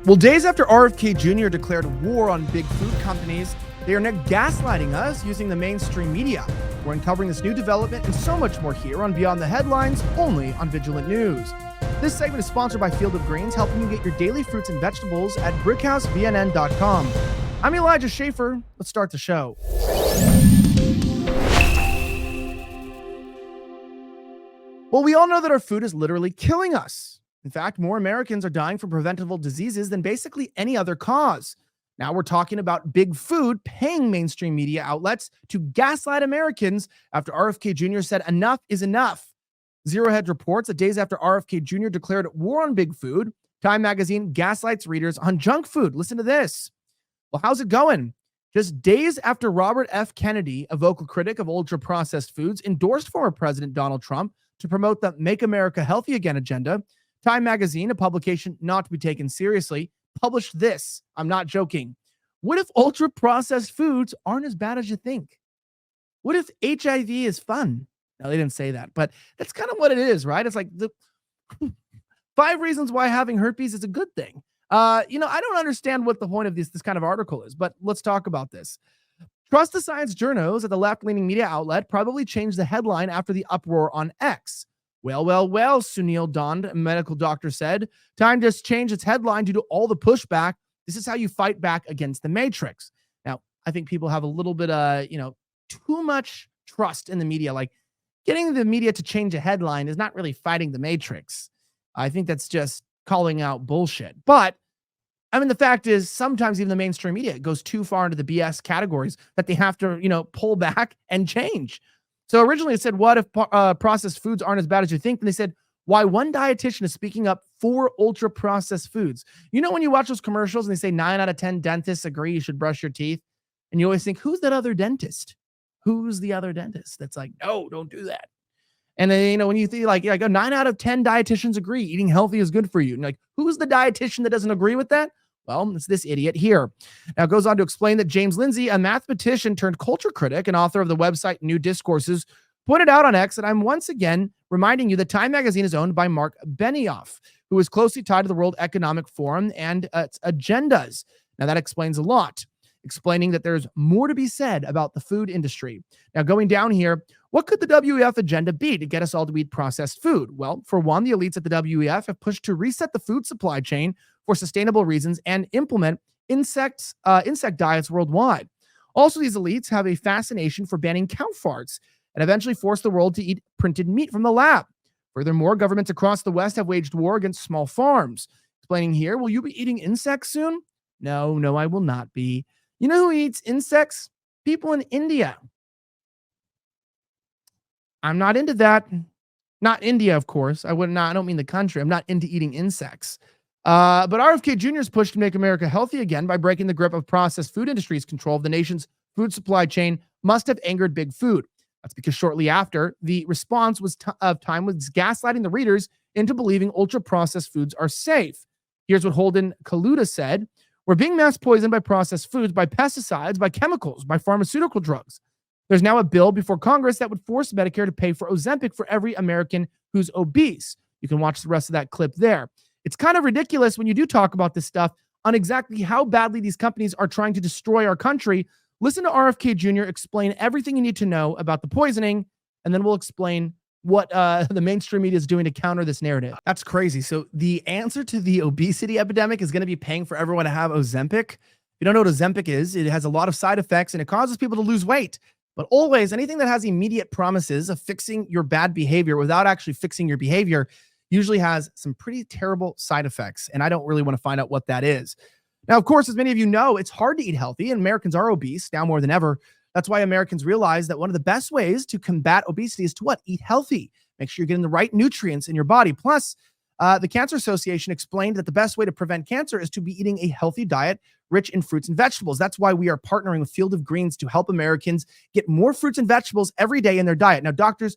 Well, days after RFK Jr. declared war on big food companies, they are now gaslighting us using the mainstream media. We're uncovering this new development and so much more here on Beyond the Headlines, only on Vigilant News. This segment is sponsored by Field of Greens, helping you get your daily fruits and vegetables at brickhousebnn.com. I'm Elijah Schaefer. Let's start the show. Well, we all know that our food is literally killing us. In fact, more Americans are dying from preventable diseases than basically any other cause. Now we're talking about big food paying mainstream media outlets to gaslight Americans after RFK Jr. said enough is enough. Zero Hedge reports that days after RFK Jr. declared war on big food, Time magazine gaslights readers on junk food. Listen to this. Well, how's it going? Just days after Robert F. Kennedy, a vocal critic of ultra-processed foods, endorsed former President Donald Trump to promote the Make America Healthy Again agenda, Time magazine, a publication not to be taken seriously, published this. I'm not joking. What if ultra-processed foods aren't as bad as you think? What if HIV is fun? No, they didn't say that, but that's kind of what it is, right? It's like the 5 reasons why having herpes is a good thing. I don't understand what the point of this kind of article is, but let's talk about this. Trust the Science journos at the left-leaning media outlet probably changed the headline after the uproar on X. Well, Sunil Dand, a medical doctor, said, Time just changed its headline due to all the pushback. This is how you fight back against the Matrix. Now, I think people have a little bit too much trust in the media. Like, getting the media to change a headline is not really fighting the Matrix. I think that's just calling out bullshit. But, I mean, the fact is, sometimes even the mainstream media goes too far into the BS categories that they have to, pull back and change. So originally it said, what if processed foods aren't as bad as you think? And they said, why one dietitian is speaking up for ultra-processed foods. You know when you watch those commercials and they say 9 out of 10 dentists agree you should brush your teeth? And you always think, who's that other dentist? Who's the other dentist that's like, no, don't do that. And then, when you think like 9 out of 10 dietitians agree eating healthy is good for you. And like, who's the dietitian that doesn't agree with that? Well, it's this idiot here. Now it goes on to explain that James Lindsay, a mathematician turned culture critic and author of the website New Discourses, pointed out on X that I'm once again reminding you that Time magazine is owned by Mark Benioff, who is closely tied to the World Economic Forum and its agendas. Now that explains a lot, explaining that there's more to be said about the food industry. Now going down here, what could the WEF agenda be to get us all to eat processed food? Well, for one, the elites at the WEF have pushed to reset the food supply chain for sustainable reasons and implement insect diets worldwide. Also, these elites have a fascination for banning cow farts and eventually force the world to eat printed meat from the lab. Furthermore, governments across the West have waged war against small farms. Explaining here, will you be eating insects soon? No, I will not be. You know who eats insects? People in India. I'm not into that. Not India, of course. I don't mean the country. I'm not into eating insects. But RFK Jr.'s push to make America healthy again by breaking the grip of processed food industry's control of the nation's food supply chain must have angered big food. That's because shortly after, the response of Time was gaslighting the readers into believing ultra-processed foods are safe. Here's what Holden Kaluta said. We're being mass poisoned by processed foods, by pesticides, by chemicals, by pharmaceutical drugs. There's now a bill before Congress that would force Medicare to pay for Ozempic for every American who's obese. You can watch the rest of that clip there. It's kind of ridiculous when you do talk about this stuff on exactly how badly these companies are trying to destroy our country. Listen to RFK Jr. explain everything you need to know about the poisoning, and then we'll explain what the mainstream media is doing to counter this narrative. That's crazy. So the answer to the obesity epidemic is going to be paying for everyone to have Ozempic. If you don't know what Ozempic is, it has a lot of side effects and it causes people to lose weight. But always, anything that has immediate promises of fixing your bad behavior without actually fixing your behavior usually has some pretty terrible side effects. And I don't really want to find out what that is. Now, of course, as many of you know, it's hard to eat healthy and Americans are obese now more than ever. That's why Americans realize that one of the best ways to combat obesity is to what? Eat healthy. Make sure you're getting the right nutrients in your body. Plus, the Cancer Association explained that the best way to prevent cancer is to be eating a healthy diet rich in fruits and vegetables. That's why we are partnering with Field of Greens to help Americans get more fruits and vegetables every day in their diet. Now, doctors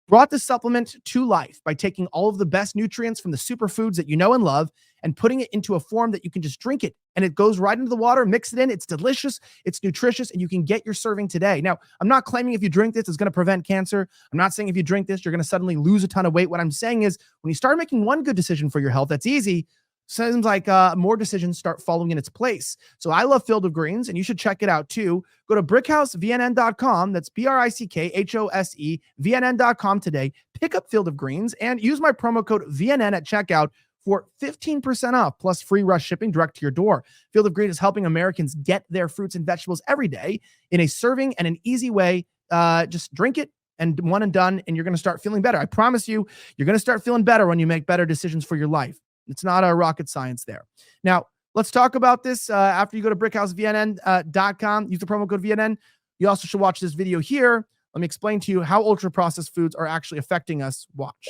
brought this supplement to life by taking all of the best nutrients from the superfoods that you know and love and putting it into a form that you can just drink it. And it goes right into the water, mix it in. It's delicious. It's nutritious. And you can get your serving today. Now, I'm not claiming if you drink this, it's going to prevent cancer. I'm not saying if you drink this, you're going to suddenly lose a ton of weight. What I'm saying is when you start making one good decision for your health, that's easy. seems like more decisions start falling in its place. So I love Field of Greens, and you should check it out too. Go to brickhousevnn.com. That's BRICKHOSE VNN.com today. Pick up Field of Greens and use my promo code VNN at checkout for 15% off plus free rush shipping direct to your door. Field of Green is helping Americans get their fruits and vegetables every day in a serving and an easy way. Just drink it and one and done, and you're going to start feeling better. I promise you, you're going to start feeling better when you make better decisions for your life. It's not a rocket science there. Now, let's talk about this after you go to brickhousevnn.com. Use the promo code VNN. You also should watch this video here. Let me explain to you how ultra-processed foods are actually affecting us. Watch.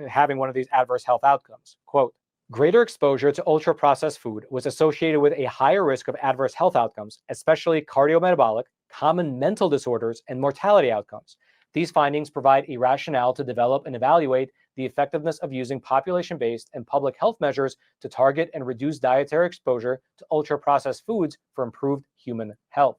Having one of these adverse health outcomes. Quote, greater exposure to ultra-processed food was associated with a higher risk of adverse health outcomes, especially cardiometabolic, common mental disorders, and mortality outcomes. These findings provide a rationale to develop and evaluate the effectiveness of using population-based and public health measures to target and reduce dietary exposure to ultra-processed foods for improved human health.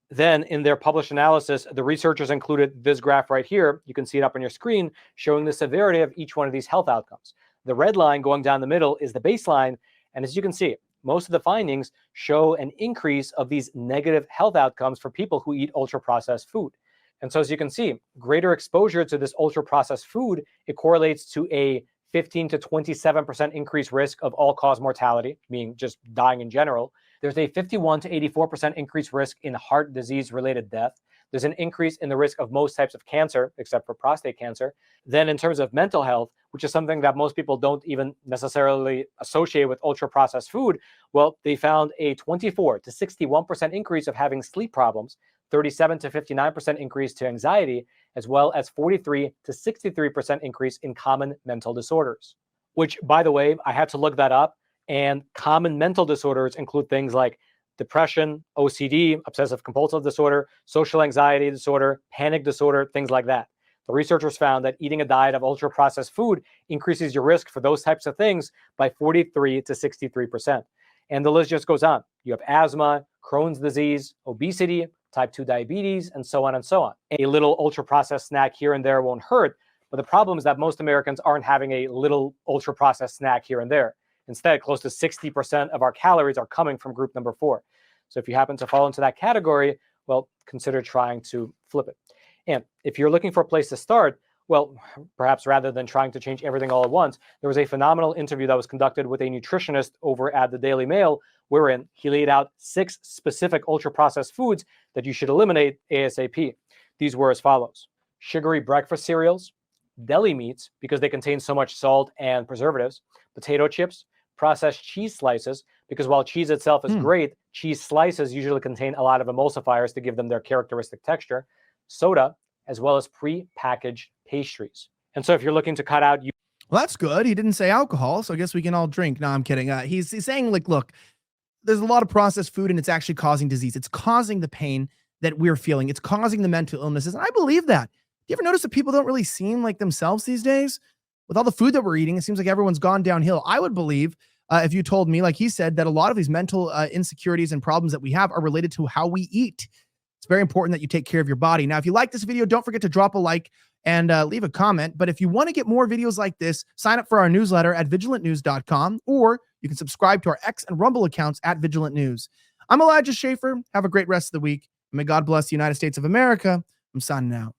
Then, in their published analysis, the researchers included this graph right here. You can see it up on your screen, showing the severity of each one of these health outcomes. The red line going down the middle is the baseline, and as you can see, most of the findings show an increase of these negative health outcomes for people who eat ultra-processed food. And so as you can see, greater exposure to this ultra-processed food, it correlates to a 15 to 27% increased risk of all-cause mortality, meaning just dying in general. There's a 51 to 84% increased risk in heart disease-related death. There's an increase in the risk of most types of cancer, except for prostate cancer. Then in terms of mental health, which is something that most people don't even necessarily associate with ultra-processed food, well, they found a 24 to 61% increase of having sleep problems, 37 to 59% increase to anxiety, as well as 43 to 63% increase in common mental disorders. Which, by the way, I had to look that up. And common mental disorders include things like depression, OCD, obsessive compulsive disorder, social anxiety disorder, panic disorder, things like that. The researchers found that eating a diet of ultra-processed food increases your risk for those types of things by 43 to 63%. And the list just goes on. You have asthma, Crohn's disease, obesity, type 2 diabetes, and so on and so on. A little ultra-processed snack here and there won't hurt, but the problem is that most Americans aren't having a little ultra-processed snack here and there. Instead, close to 60% of our calories are coming from group number 4. So if you happen to fall into that category, well, consider trying to flip it. And if you're looking for a place to start, well, perhaps rather than trying to change everything all at once, there was a phenomenal interview that was conducted with a nutritionist over at the Daily Mail, wherein he laid out 6 specific ultra-processed foods that you should eliminate ASAP. These were as follows: sugary breakfast cereals, deli meats, because they contain so much salt and preservatives, potato chips, processed cheese slices, because while cheese itself is great, cheese slices usually contain a lot of emulsifiers to give them their characteristic texture, soda, as well as pre-packaged pastries. And so if you're looking to cut out... Well, that's good. He didn't say alcohol, so I guess we can all drink. No, I'm kidding. He's saying, like, look, there's a lot of processed food and it's actually causing disease. It's causing the pain that we're feeling. It's causing the mental illnesses. And I believe that. Do you ever notice that people don't really seem like themselves these days? With all the food that we're eating, it seems like everyone's gone downhill. I would believe, if you told me, like he said, that a lot of these mental insecurities and problems that we have are related to how we eat. It's very important that you take care of your body. Now, if you like this video, don't forget to drop a like and leave a comment. But if you want to get more videos like this, sign up for our newsletter at vigilantnews.com, or you can subscribe to our X and Rumble accounts at Vigilant News. I'm Elijah Schaefer. Have a great rest of the week. May God bless the United States of America. I'm signing out.